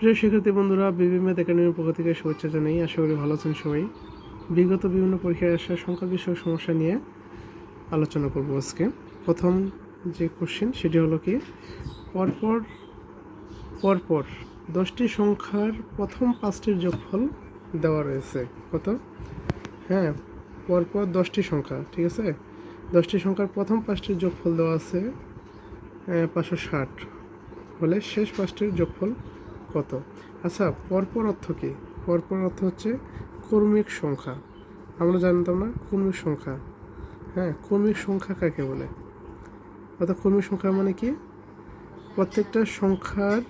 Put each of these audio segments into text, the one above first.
প্রিয় শিক্ষার্থী বন্ধুরা, বিবি ম্যাথ একাডেমির পক্ষ থেকে শুভেচ্ছা জানাই। আশা করি ভালো আছেন সবাই। বিগত বিভিন্ন পরীক্ষায় আসা সংখ্যা বিষয়ক সমস্যা নিয়ে আলোচনা করব আজকে। প্রথম যে কোশ্চেন সেটি হলো কি, পরপর পরপর 10টি সংখ্যার প্রথম 5টির যোগফল দেওয়া রয়েছে। কত? হ্যাঁ, পরপর 10টি সংখ্যা, ঠিক আছে। 10টি সংখ্যার প্রথম 5টির যোগফল দেওয়া আছে 560 হলে শেষ 5টির যোগফল কত? আচ্ছা, পরপর অর্থ কী? পরপর অর্থ হচ্ছে কর্মিক সংখ্যা। আমরা জানতাম না কর্মিক সংখ্যা। হ্যাঁ, কর্মিক সংখ্যা কাকে বলে? অর্থাৎ কর্মিক সংখ্যা মানে কি, প্রত্যেকটা সংখ্যার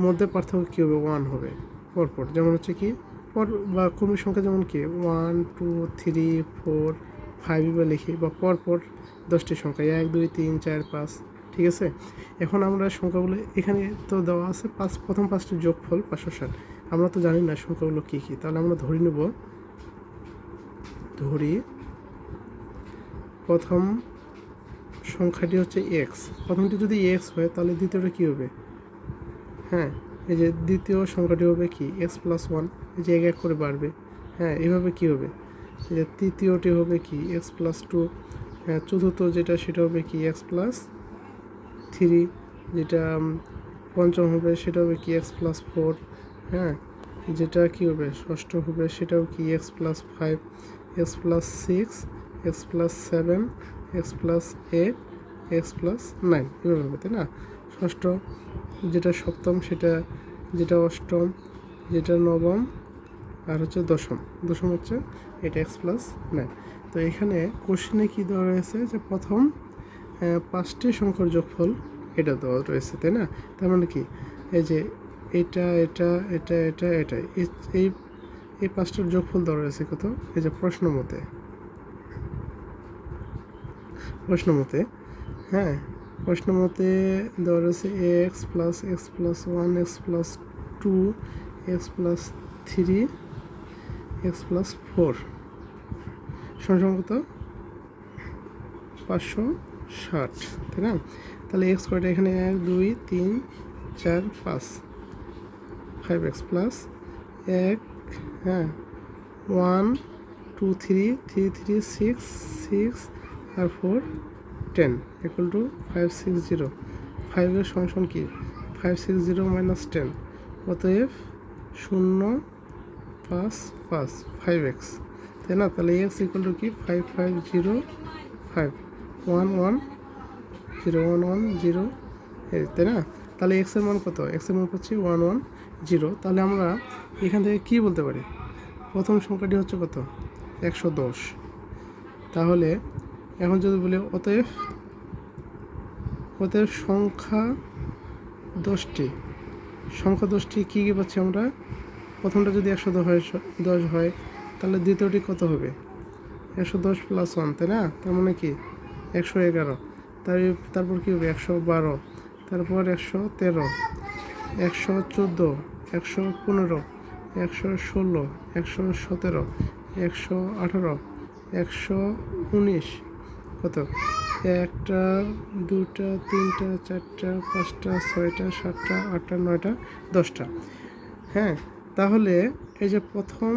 মধ্যে পার্থক্য কী হবে? 1 হবে পরপর। যেমন হচ্ছে কি পর বা কর্মিক সংখ্যা যেমন কি 1 2 3 4 5 বা লিখি, বা পরপর 10টি সংখ্যা 1 2 3 4 5, ঠিক আছে। এখন আমরা সংখ্যাগুলো এখানে তো দেওয়া আছে প্রথম 5টি যোগফল 560। আমরা তো জানি না সংখ্যাগুলো কী কী, তাহলে আমরা ধরি প্রথম সংখ্যাটি হচ্ছে এক্স। প্রথমটি যদি এক্স হয় তাহলে দ্বিতীয়টা কী হবে? হ্যাঁ, এই যে দ্বিতীয় সংখ্যাটি হবে কি এক্স প্লাস 1, এই যে এক করে বাড়বে। হ্যাঁ, এইভাবে কী হবে? এই যে তৃতীয়টি হবে কি এক্স প্লাস 2। হ্যাঁ, চতুর্থ যেটা সেটা হবে কি এক্স প্লাস 3। যেটা পঞ্চম হবে সেটা হবে কি এক্স প্লাস 4। হ্যাঁ, যেটা কী হবে ষষ্ঠ হবে সেটাও কি x plus 5, x plus 6, x plus 7, x plus 8, x plus 9, এভাবে হবে, তাই না? ষষ্ঠ যেটা সপ্তম, সেটা যেটা অষ্টম, যেটা নবম, আর হচ্ছে দশম হচ্ছে এটা এক্স প্লাস 9। তো এখানে কোশ্চেনে কী দেওয়া রয়েছে যে প্রথম 5টি সংখ্যার যোগফল এটা দেওয়া রয়েছে, তাই না? তার মানে কি, এই যে এটা এটা এটা এটা এটা এই এই 5টার যোগফল দেওয়া রয়েছে কত? এই যে প্রশ্ন মতে হ্যাঁ, প্রশ্ন মতে দেওয়া রয়েছে x plus 1, x plus 2, x plus 3, x plus 4 সমান কত? 560, তাই না? তাহলে এক্স কয়টা এখানে? 1 2 3 4 5, 5x প্লাস 1, হ্যাঁ 1 2 3 3 3 6 6 আর 4 10 ইকুয়াল টু 560। 5 এর সংখ্যা কি? 560 মাইনাস 10, অতএব 0 5 5 5x, তাই না? তাহলে এক্স ইকুয়াল টু কি 5505 110 তাই না? তাহলে এক্সের মান কত? এক্সের মান হচ্ছে 110। তাহলে আমরা এখান থেকে কি বলতে পারি? প্রথম সংখ্যাটি হচ্ছে কত? 110। তাহলে এখন যদি বলি অতএব সংখ্যা 10টি কী কী পাচ্ছি আমরা? প্রথমটা যদি 110 হয় তাহলে দ্বিতীয়টি কত হবে? 110 প্লাস 1, তাই না? তার মানে কি 111। তারপর কী হবে? 112, তারপর 113, 114, 115, 116, 117, 118, 119, কত? 1টা 2টা 3টা 4টা 5টা 6টা 7টা 8টা 9টা 10টা। হ্যাঁ, তাহলে এই যে প্রথম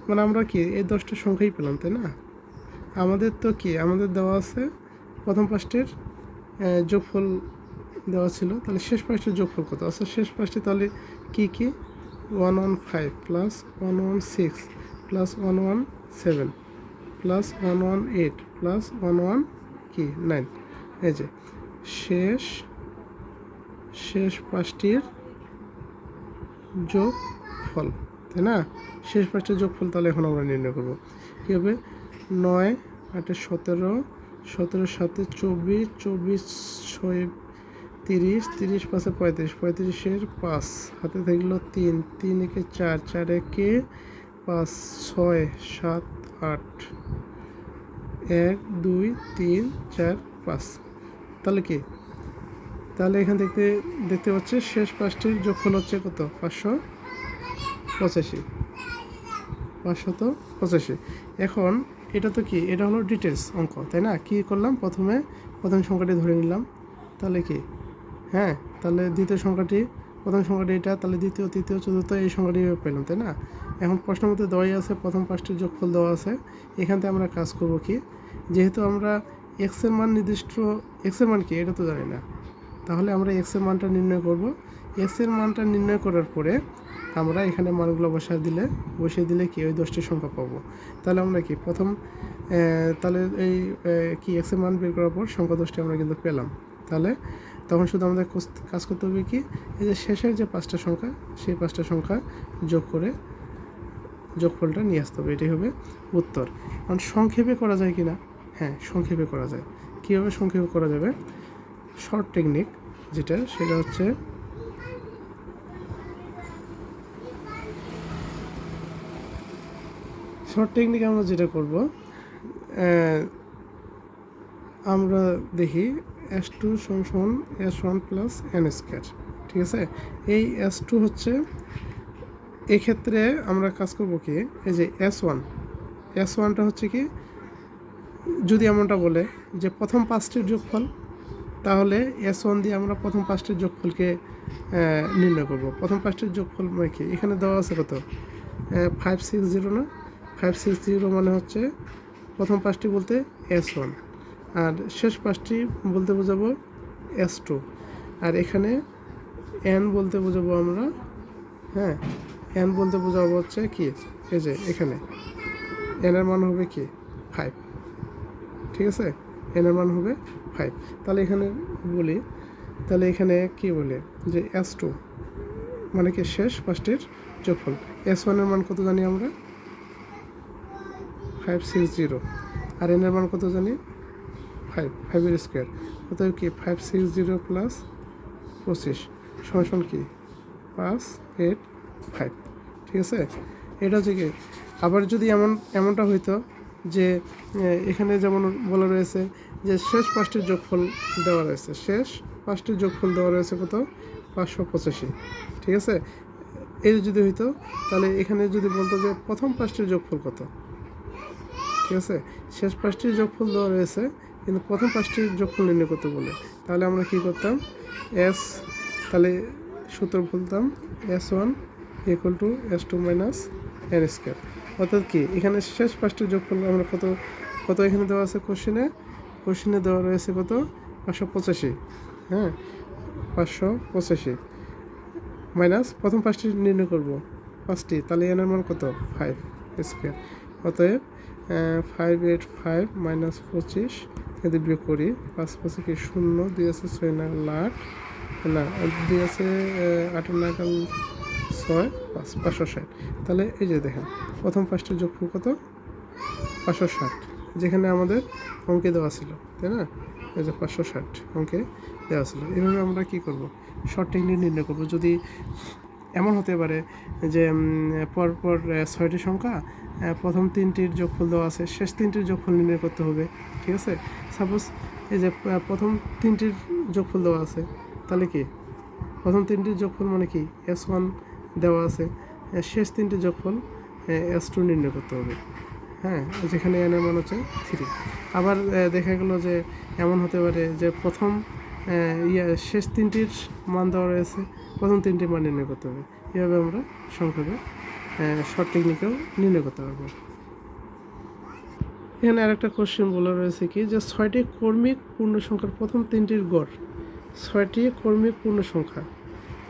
মানে আমরা কি এই 10টা সংখ্যাই পেলাম, তাই না? আমাদের তো কি আমাদের দেওয়া আছে প্রথম 5টির যোগফল দেওয়া ছিল, তাহলে শেষ 5টির যোগফল কত? আচ্ছা, শেষ 5টি তাহলে কি 115 প্লাস 116 প্লাস 117 প্লাস 118 প্লাস 9। এই যে শেষ 5টির যোগফল, তাই না? শেষ 5টির যোগফল তাহলে এখন আমরা নির্ণয় করব। কী হবে? 9 8 17, 17 7 24, 24 6 30, 30 5 35, 35-এর 5 হাতে থাকলো 3, 3 একে 4, 4 একে 5, 6 7 8, 1 2 3 4 5। তাহলে কি, তাহলে এখান থেকে দেখতে পাচ্ছি শেষ 5টির যোগফল হচ্ছে কত? 585। এখন এটা তো কি, এটা হলো ডিটেলস অঙ্ক, তাই না? কি করলাম? প্রথম সংখ্যাটি ধরে নিলাম, তাহলে কি, হ্যাঁ, তাহলে দ্বিতীয় সংখ্যাটি প্রথম সংখ্যাটি এটা, তাহলে দ্বিতীয়, তৃতীয়, চতুর্থ এই সংখ্যাটি পেলাম, তাই না? এখন প্রশ্ন মধ্যে দেওয়াই আছে, প্রথম 5টির যোগফল দেওয়া আছে। এখান থেকে আমরা কাজ করব কি, যেহেতু আমরা এক্সের মান নির্দিষ্ট, এক্সের মান কি এটা তো জানি না, তাহলে আমরা এক্সের মানটা নির্ণয় করব। এক্সের মানটা নির্ণয় করার পরে আমরা এখানে মানগুলো বসিয়ে দিলে কি ওই 10টি সংখ্যা পাবো। তাহলে আমরা কি প্রথম তাহলে এই কি এক্সের মান বের করার পর সংখ্যা 10টি আমরা কিন্তু পেলাম। তাহলে তখন শুধু আমাদের কাজ করতে হবে কি, এই যে শেষের যে 5টা সংখ্যা, সেই 5টা সংখ্যা যোগ করে যোগফলটা নিয়ে আসতে হবে, এটাই হবে উত্তর। কারণ সংক্ষেপে করা যায় কি না? হ্যাঁ, সংক্ষেপে করা যায়। কীভাবে সংক্ষেপে করা যাবে? শর্ট টেকনিক যেটা, সেটা হচ্ছে শর্ট টেকনিক আমরা যেটা করব, আমরা দেখি S2 সমান S1 প্লাস n স্কোয়ার, ঠিক আছে? এই S2 হচ্ছে, এক্ষেত্রে আমরা কাজ করব কি, এই যে S1টা হচ্ছে কি, যদি এমনটা বলে যে প্রথম 5টির যোগফল, তাহলে S1 দিয়ে আমরা প্রথম 5টির যোগফলকে নির্ণয় করব। প্রথম 5টির যোগফল মানে কি, এখানে দেওয়া আছে কত, 560 না? 560 মানে হচ্ছে প্রথম 5টি বলতে S1, আর শেষ 5টি বলতে বোঝাবো S2, আর এখানে n বলতে বোঝাবো আমরা, হ্যাঁ, n বলতে বোঝাবো হচ্ছে কি, এই যে এখানে n এর মান হবে কি 5, ঠিক আছে? n এর মান হবে 5। তাহলে এখানে বলি, তাহলে এখানে কি বলে যে S2 মানে কি শেষ 5টির যোগফল। S1 এর মান কত জানি আমরা, 560, আর n এর মান কত জানি 5 এর স্কোয়ার, অতএব কি 560 প্লাস 25 সমান কি 585, ঠিক আছে? এটা হচ্ছে কি, আবার যদি এমনটা হইতো যে এখানে যেমন বলা রয়েছে যে শেষ 5টির যোগফল দেওয়া রয়েছে, কত, 585, ঠিক আছে? এই যদি হইতো, তাহলে এখানে যদি বলতো যে প্রথম 5টির যোগফল কত, ঠিক আছে? শেষ 5টির যোগফল দেওয়া রয়েছে, কিন্তু প্রথম 5টির যোগফল নির্ণয় করতে বলে, তাহলে আমরা কি করতাম, তাহলে সূত্র বলতাম S1 equal to S2 minus n square. অর্থাৎ কি, এখানে শেষ 5টির যোগফল আমরা কত এখানে দেওয়া আছে, কোশ্চেনে দেওয়া রয়েছে কত, 585, হ্যাঁ, 585 মাইনাস প্রথম 5টি নির্ণয় করব 5টি, তাহলে n এর মান কত, 5 স্কোয়ার। অতএব 585 মাইনাস 25 যদি বিয়োগ করি, 5 কি 0, দিয়েছে 6 নাগাল 8, না দিয়েছে 8 নাগাল 6, 560। তাহলে এই যে দেখেন প্রথম 5টির যোগফল কত, 560, যেখানে আমাদের অঙ্কে দেওয়া ছিল, তাই না? এই যে 560 অঙ্কে দেওয়া ছিল। এভাবে আমরা কি করব, শর্ট টেকনিক নির্ণয় করব। যদি এমন হতে পারে যে পরপর 6টি সংখ্যা, প্রথম 3টির যোগফল দেওয়া আছে, শেষ 3টির যোগফল নির্ণয় করতে হবে, ঠিক আছে? সাপোজ এই যে প্রথম 3টির যোগফল দেওয়া আছে, তাহলে কি প্রথম 3টির যোগফল মানে কি S1 দেওয়া আছে, শেষ 3টির যোগফল S2 নির্ণয় করতে হবে, হ্যাঁ, যেখানে n এর মান হচ্ছে 3। আবার দেখা গেল যে এমন হতে পারে যে প্রথম শেষ 3টির মান দেওয়া রয়েছে, প্রথম 3টির মান নির্ণয় করতে হবে। এভাবে আমরা সংক্ষেপে শর্ট টেকনিকেও নির্ণয় করতে পারবো। এখানে আরেকটা কোশ্চেন বলা রয়েছে কি, যে 6টি কর্মিক পূর্ণ সংখ্যার প্রথম 3টির গড়, 6টি কর্মিক পূর্ণ সংখ্যা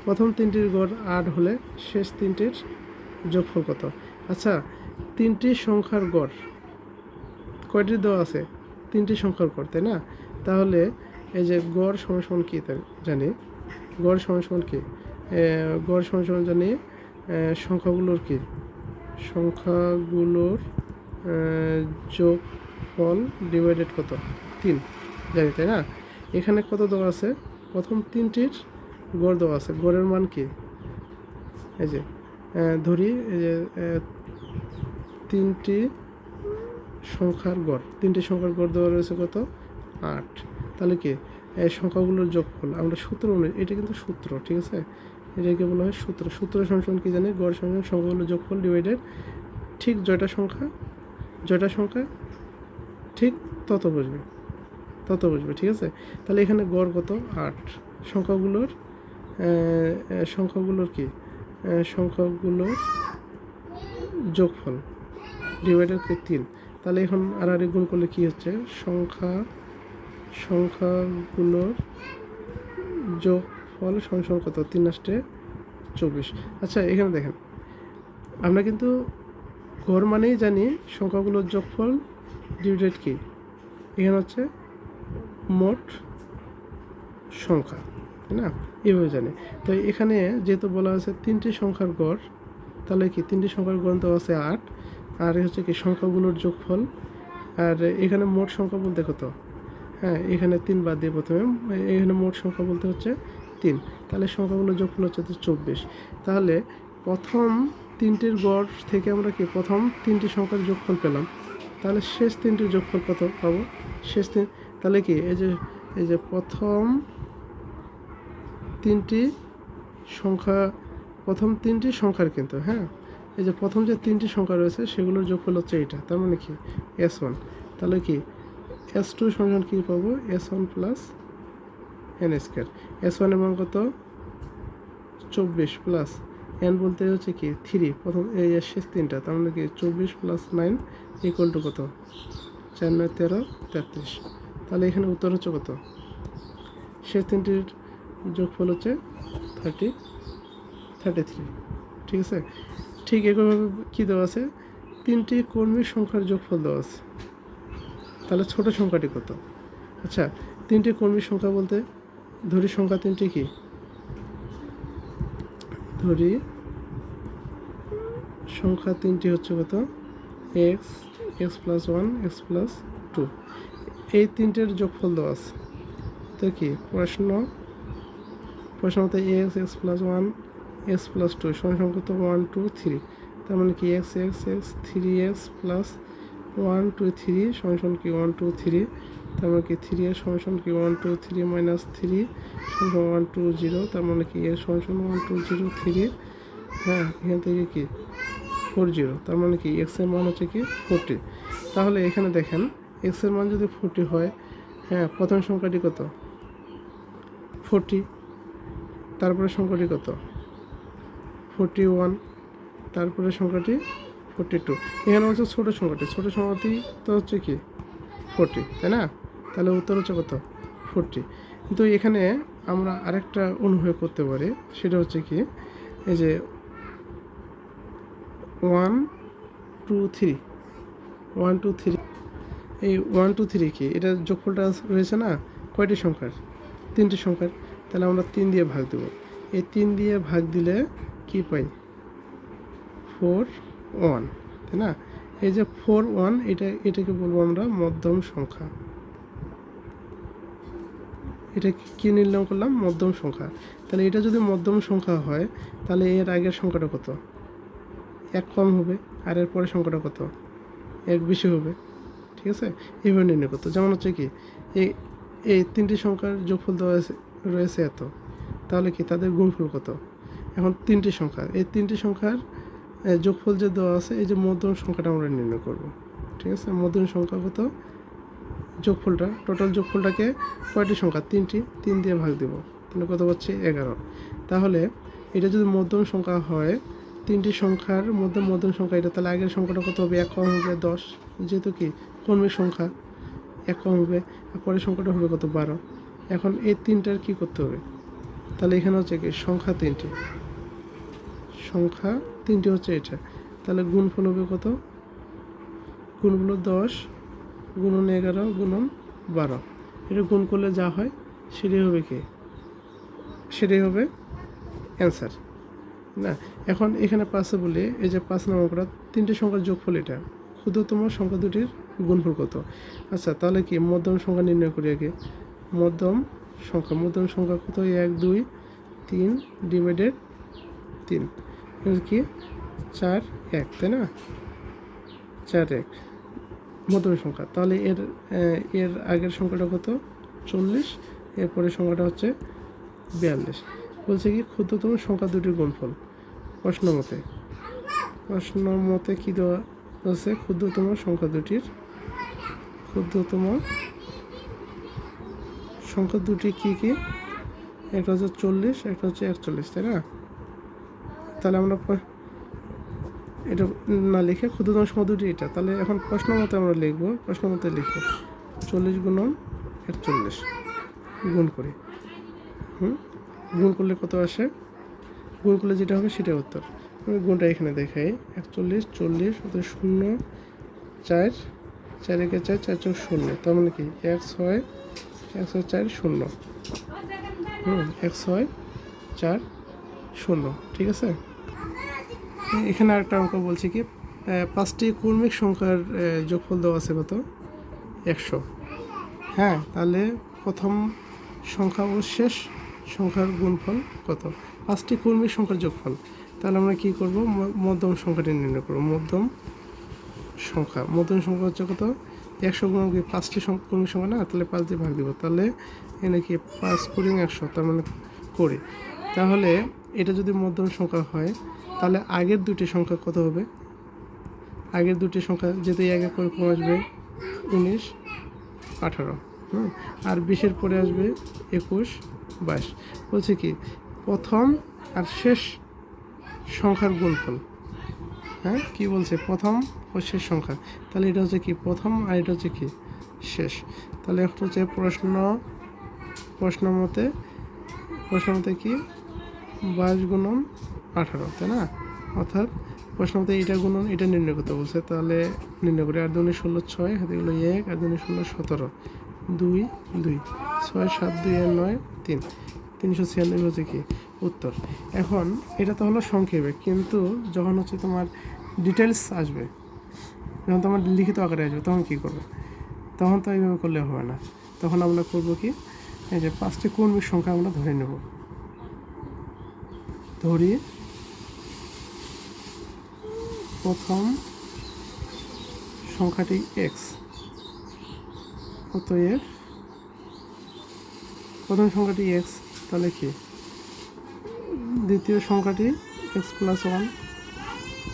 প্রথম 3টির গড় 8 হলে শেষ 3টির যোগফল কত? আচ্ছা, 3টি সংখ্যার গড় কয়টি দেওয়া আছে, 3টি সংখ্যার গড়, তাই না? তাহলে এই যে গড় সমান কি জানি, গড় সমান কি, গড় সমান জানি সংখ্যাগুলোর যোগফল ডিভাইডেড কত, 3 জানি, তাই না? এখানে কত দেওয়া আছে, প্রথম 3টির গড় দেওয়া আছে, গড়ের মান কি, এই যে ধরি এই যে 3টি সংখ্যার গড় দেওয়া রয়েছে কত, 8। তাহলে কি এই সংখ্যাগুলোর যোগফল আমরা সূত্র অনুযায়ী, এটা কিন্তু সূত্র, ঠিক আছে? এটাকে বলা হয় সূত্র সমান কি জানি, গড় সমান সংখ্যাগুলোর যোগফল ডিভাইডেড ঠিক জয়টা সংখ্যা ঠিক তত বুঝবে, ঠিক আছে? তাহলে এখানে গড় কত, 8, সংখ্যাগুলোর সংখ্যাগুলোর কি সংখ্যাগুলোর যোগফল ডিভাইডেড কি 3। তাহলে এখন আর গুণ করলে কি হচ্ছে সংখ্যাগুলোর যোগফল সমান কত 3 আষ্টে 24। আচ্ছা এখানে দেখেন আমরা কিন্তু গড় মানেই জানি সংখ্যাগুলোর যোগফল ডিভাইডেড কি এখানে হচ্ছে মোট সংখ্যা, তাই না? এইভাবে জানি। তো এখানে যেহেতু বলা আছে 3টি সংখ্যার গড়, তাহলে কি 3টি সংখ্যার গড় দেওয়া আছে 8, আর হচ্ছে কি সংখ্যাগুলোর যোগফল। আর এখানে মোট সংখ্যা বলতে কত, হ্যাঁ এখানে 3 বাদ দিয়ে প্রথমে এখানে মোট সংখ্যা বলতে হচ্ছে 3, তাহলে সংখ্যাগুলোর যোগফল হচ্ছে 24। তাহলে প্রথম 3টির গড় থেকে আমরা কি প্রথম 3টি সংখ্যার যোগফল পেলাম, তাহলে শেষ 3টির যোগফল কত পাবো শেষ 3। তাহলে কি এই যে প্রথম 3টি সংখ্যার কিন্তু, হ্যাঁ এই যে প্রথম যে 3টি সংখ্যা রয়েছে সেগুলোর যোগফল হচ্ছে এইটা, তার মানে কি S1। তাহলে কি S2 সমান কি পাবো S1 প্লাস n²। S1 এর মান কত 24 প্লাস n বলতে হচ্ছে কি 3, প্রথম এই শেষ 3টা, তার মানে কি 24 প্লাস 9 ইকুয়াল টু কত 4 9 13 33। তাহলে এখানে উত্তর হচ্ছে কত শেষ 3টির যোগফল হচ্ছে 33। ঠিক আছে। ঠিক একইভাবে কী দেওয়া আছে 3টি কর্মীর সংখ্যার যোগফল দেওয়া আছে, তাহলে ছোট সংখ্যাটি কত। আচ্ছা 3টি কর্মীর সংখ্যা বলতে ধরি সংখ্যা 3টি কি ধরি সংখ্যা 3টি হচ্ছে কত x প্লাস 1 x প্লাস 2, এই 3টের যোগফল দেওয়া আছে। তো কি প্রশ্ন মতো x প্লাস 1 x প্লাস 2 সমান কত 1 2 3, তার মানে কি x 3x প্লাস 1 2 3 সমান কি 1 2 3, তার মানে কি 3x সমান কি 1 2 3 মাইনাস 3 সমান 1 2 0, তার মানে কি x সমান 1 2 0 3, হ্যাঁ এখান থেকে কি 40, তার মানে কি x এর মান হচ্ছে কি 40। তাহলে এখানে দেখেন x এর মান যদি 40 হয়, হ্যাঁ প্রথম সংখ্যাটি কত 40, তারপরে সংখ্যাটি কত 41, তারপরে সংখ্যাটি 42। এখানে হচ্ছে ছোটো সংখ্যাটি তো হচ্ছে কি 40, তাই না? তাহলে উত্তর হচ্ছে কত 40। কিন্তু এখানে আমরা আরেকটা অনুভব করতে পারি, সেটা হচ্ছে কি এই যে 1 2 3 1 2 3, এই 1 2 3 কি এটা যোগফলটা রয়েছে না কয়টি সংখ্যার 3টি সংখ্যার, তাহলে আমরা 3 দিয়ে ভাগ দেব। এই 3 দিয়ে ভাগ দিলে কি পাই 4 1, তাই না? এই যে 4 1 এটাকে বলবো আমরা মধ্যম সংখ্যা। এটা কি নির্ণয় করলাম মধ্যম সংখ্যা। তাহলে এটা যদি মধ্যম সংখ্যা হয় তাহলে এর আগের সংখ্যাটা কত 1 কম হবে, আর এর পরের সংখ্যাটা কত 1 বেশি হবে। ঠিক আছে, এইভাবে নির্ণয় করতে। যেমন হচ্ছে কি এই 3টি সংখ্যার যোগফল দেওয়া রয়েছে এত, তাহলে কি তাদের গুণফল কত। এখন 3টি সংখ্যা, এই 3টি সংখ্যার যোগফল যে দেওয়া আছে এই যে মধ্যম সংখ্যাটা আমরা নির্ণয় করব। ঠিক আছে, মধ্যম সংখ্যা কত যোগফলটা টোটাল যোগফলটাকে কয়টি সংখ্যা 3টি 3 দিয়ে ভাগ দেব, তাহলে কত পাচ্ছি 11। তাহলে এটা যদি মধ্যম সংখ্যা হয় 3টি সংখ্যার মধ্যে মধ্যম সংখ্যা এটা, তাহলে আগের সংখ্যাটা কত হবে 1 কম হবে 10, যেহেতু কি কর্মীর সংখ্যা 1 কম হবে, আর পরের সংখ্যাটা হবে কত 12। এখন এই 3টার কি করতে হবে, তাহলে এখানে হচ্ছে কি সংখ্যা 3টি হচ্ছে এটা, তাহলে গুণফল হবে কত গুণফল 10 গুণন 11 গুণন 12, এটা গুণ করলে যা হয় সেটাই হবে অ্যান্সার না। এখন এখানে 5 বলে এই যে 5 নম্বর করা 3টি সংখ্যার যোগফল, এটা ক্ষুদ্রতম সংখ্যা দুটির গুণফল কত। আচ্ছা তাহলে কি মধ্যম সংখ্যা নির্ণয় করি আগে। মধ্যম সংখ্যা কত 1 2 3 ডিভাইডেড 3 কি 4 1, তাই না 4 1 মধ্যম সংখ্যা। তাহলে এর আগের সংখ্যাটা কত 40, এরপরের সংখ্যাটা হচ্ছে 42। বলছে কি ক্ষুদ্রতম সংখ্যা দুটির গুণফল। প্রশ্ন মতে কি দেওয়া আছে ক্ষুদ্রতম সংখ্যা দুটি কি কি একটা হচ্ছে 40, একটা হচ্ছে 41, তাই না? তাহলে আমরা এটা না লিখে ক্ষুদ্রতম সংখ্যা দুটি এটা, তাহলে এখন প্রশ্ন মতে আমরা লিখবো, প্রশ্ন মতে লিখবো 40 গুণন 41 গুণ করি। গুণ করলে কত আসে? গুণ করলে যেটা হবে সেটা উত্তর। আমি গুণটা এখানে দেখাই, 41 40 অত 0 4 4 একে 4 4 4 0, তার মানে কি 1 6 1 6 4 0, 1 6 4 0, ঠিক আছে। এখানে আরেকটা অঙ্ক বলছি কি, 5টি কর্মিক সংখ্যার যোগফল দেওয়া আছে কত? 100। হ্যাঁ, তাহলে প্রথম সংখ্যা ও শেষ সংখ্যার গুণফল কত? 5টি কর্মিক সংখ্যার যোগফল। তাহলে আমরা কি করব? মধ্যম সংখ্যাটি নির্ণয় করব। মধ্যম সংখ্যা হচ্ছে কত? 100 গুণ কি 5টি কর্মিক সংখ্যা না, তাহলে 5 দিয়ে ভাগ দিব। তাহলে এখানে কি 5 কুড়ি 100, তার মানে করি। তাহলে এটা যদি মধ্যম সংখ্যা হয় তাহলে আগের দুটি সংখ্যা কত হবে? আগের দুটি সংখ্যা যেতে এক এক করে কমে আসবে 19 18, আর 20-এর পরে আসবে 21 22। বলছে কি প্রথম আর শেষ সংখ্যার গুণফল। হ্যাঁ, কি বলছে? প্রথম ও শেষ সংখ্যা। তাহলে এটা হচ্ছে কি প্রথম আর এটা হচ্ছে কি শেষ। তাহলে একটা হচ্ছে প্রশ্ন মতে কি 22 গুণন 18, তাই না? অর্থাৎ প্রশ্ন মতে এটা গুণন এটা নির্ণয় করতে বলছে, তাহলে নির্ণয় করি। আর 2 16 6, হাতে গেলো 1, আর 2 16 17 2 2 6 7 2 আর 9 3, 396 হচ্ছে কি উত্তর। এখন এটা তো হলো সংক্ষেপে, কিন্তু যখন হচ্ছে তোমার ডিটেলস আসবে, যখন তোমার লিখিত আকারে আসবে, তখন কী করবে? তখন তো এইভাবে করলে হবে না। তখন আমরা করব কি, এই যে 5টি কর্মিক সংখ্যা আমরা ধরে নেব। ধরি প্রথম সংখ্যাটি x, অতএব প্রথম সংখ্যাটি x, তাহলে কি দ্বিতীয় সংখ্যাটি x + 1,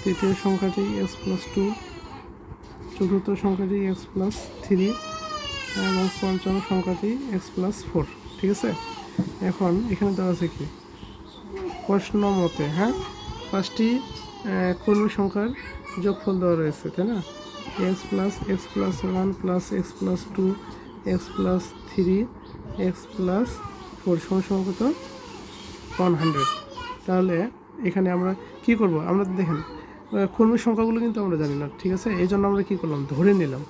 তৃতীয় সংখ্যাটি x + 2, চতুর্থ সংখ্যাটি x + 3 এবং পঞ্চম সংখ্যাটি x + 4, ঠিক আছে। এখন এখানে দেওয়া আছে কি প্রশ্ন মতে, হ্যাঁ, 5টি কর্মিক সংখ্যার যোগফল দেওয়া রয়েছে, তাই না? x + x + 1 + x + 2 x + 3 x + 4 সমান কত? 100। তাহলে এখানে আমরা কি করব? আমরা দেখেন কর্মিক সংখ্যাগুলো কিন্তু আমরা জানি না, ঠিক আছে। এই জন্য আমরা কি করলাম? ধরে নিলাম।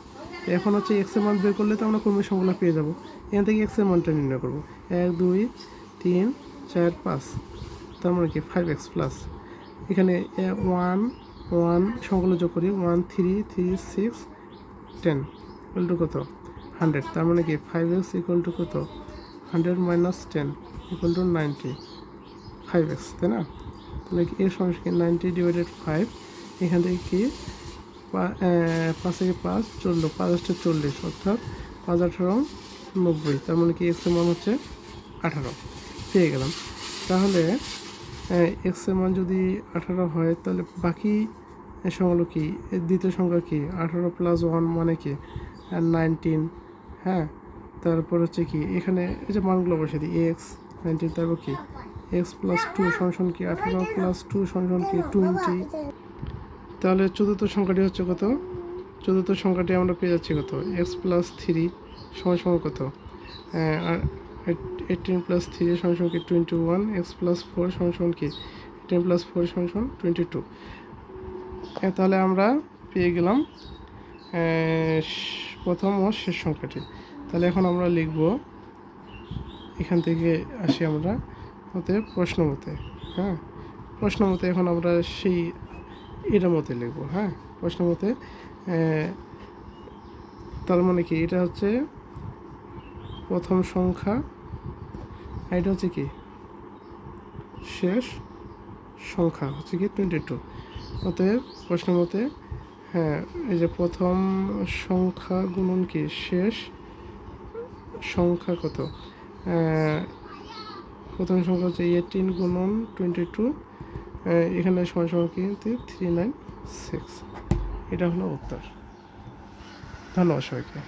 এখন হচ্ছে x এর মান বের করলে তো আমরা কর্মিক সংখ্যাগুলো পেয়ে যাব। এখান থেকে x এর মানটা নির্ণয় করব। 1 2 3 4 5, তার মানে কি 5x প্লাস, এখানে 1 1 সংখ্যাগুলো যোগ করি, 1 3 3 6 10 ইকুয়াল টু কত? 100, তার মানে কি 5x ইকুয়াল টু কত? 100 - 10 ইকুয়াল টু 90, 5x, তাই না? তাহলে এর সমান কি 90 / 5, এখান থেকে কি 5 থেকে 5 14, 5 × 40, অর্থাৎ 5 18 90, তার মানে কি x এর মান হচ্ছে 18 পেয়ে গেলাম। তাহলে x এর মান যদি 18 হয়, তাহলে বাকি সংখ্যাগুলো কি? দ্বিতীয় সংখ্যা কি 18 + 1 মানে কি 19, হ্যাঁ। তারপর হচ্ছে কি এখানে এই যে মানগুলো বসে দিই x 19, তারপর কি x + 2 সমান কি 18 + 2 সমান কি 20। তাহলে চতুর্থ সংখ্যাটি হচ্ছে কত? চতুর্থ সংখ্যাটি আমরা পেয়ে যাচ্ছি কত? x + 3 সমান কত? আর 18 + 3 সমান কি 21, x + 4 সমান কি 18 + 4 সমান 22। তাহলে আমরা পেয়ে গেলাম প্রথম ও শেষ সংখ্যাটি। তাহলে এখন আমরা লিখব, এখান থেকে আসি আমরা প্রশ্ন মতে, হ্যাঁ, প্রশ্ন মতে এখন আমরা সেই এটার মতে লিখব, হ্যাঁ, প্রশ্ন মতে। তার মানে কি এটা হচ্ছে প্রথম সংখ্যা, এটা হচ্ছে কি শেষ সংখ্যা, হচ্ছে কি 22। অতএব প্রশ্ন মতে, হ্যাঁ, এই যে প্রথম সংখ্যা গুণন কি শেষ সংখ্যা কত? প্রথম সংখ্যা হচ্ছে 18 গুণন 22, এখানে সমান কিন্তু 396। এটা হলো উত্তর। ধন্যবাদ সবাইকে।